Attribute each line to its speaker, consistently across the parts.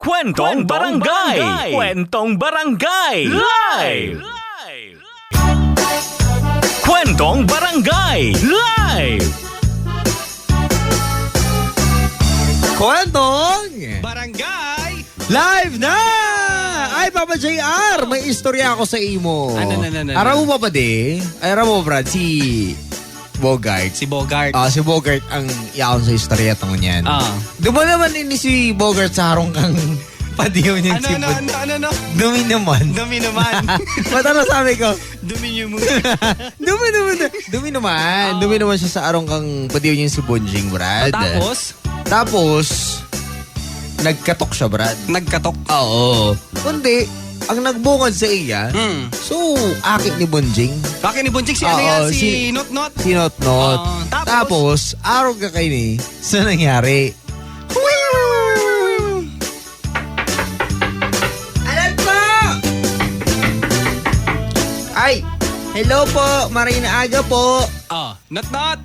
Speaker 1: Kwentong Barangay! Kwentong Barangay! Live! Kwentong Barangay! Live!
Speaker 2: Kwentong
Speaker 3: Barangay!
Speaker 2: Live na! Ay, Papa JR, may istorya ako sa imo.
Speaker 3: Ano.
Speaker 2: Araw mo pa di? Ay, araw mo, Brad, si Bogart.
Speaker 3: Si Bogart.
Speaker 2: Si Bogart ang iyaon sa istorya tong yan. Dumo naman ini si Bogart sa harong kang padiyaw niya si
Speaker 3: Ano?
Speaker 2: Dumi naman.
Speaker 3: Dumi naman.
Speaker 2: Mata na sabi ko.
Speaker 3: Dumi niyo mo.
Speaker 2: Dumi naman siya sa arong kang padiyaw niya si Bonjing, Brad. Tapos, nagkatok siya, Brad.
Speaker 3: Nagkatok.
Speaker 2: Oo. Kundi, ang nagbungad sa iya, so, akin ni Bonjing.
Speaker 3: Bakit ni Bunchik si ano yan? Si Not-Not?
Speaker 2: Si Not-Not. Tapos, araw ka kayo ni, sa nangyari. Alam po! Ay, hello po, Marina Aga po.
Speaker 3: Not-Not.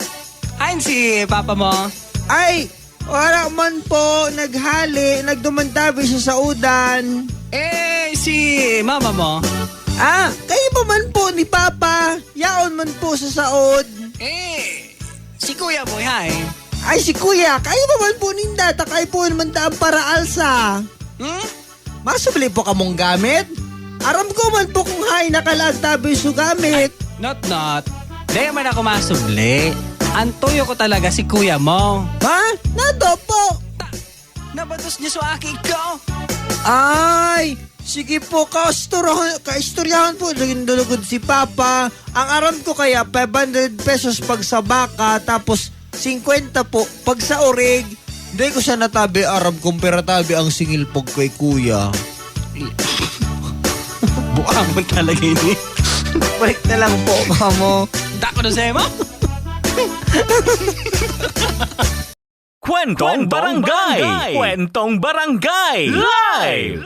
Speaker 3: Ayan si Papa mo.
Speaker 2: Ay, wala man po, naghali, nagdumantabi siya sa udan.
Speaker 3: Si Mama mo.
Speaker 2: Kayo pa man po ni Papa, yaon man po sa saod.
Speaker 3: Si Kuya mo, hay.
Speaker 2: Ay, si Kuya, kayo pa man po ninda, takay po naman daan para alsa. Masubli po kamong gamit? Aram ko man po kung hay nakalagtabi su gamit.
Speaker 3: Not-Not. Di man ako masubli. Ang tuyo ko talaga si Kuya mo.
Speaker 2: Ha? Nato po.
Speaker 3: Nabatos niya sa akin ko.
Speaker 2: Ay, sige po, kaistoryahan po, dulugod si Papa. Ang aram ko kaya, 500 pesos pag sa baka, tapos 50 po pag sa orig. Hindi ko siya natabi, aram kong peratabi ang singil pag kay Kuya.
Speaker 3: Buang mo talaga ini.
Speaker 2: Balik na lang po, kamo.
Speaker 3: Dako na sa'yo mo?
Speaker 1: Kwentong Barangay! Kwentong Barangay! Live!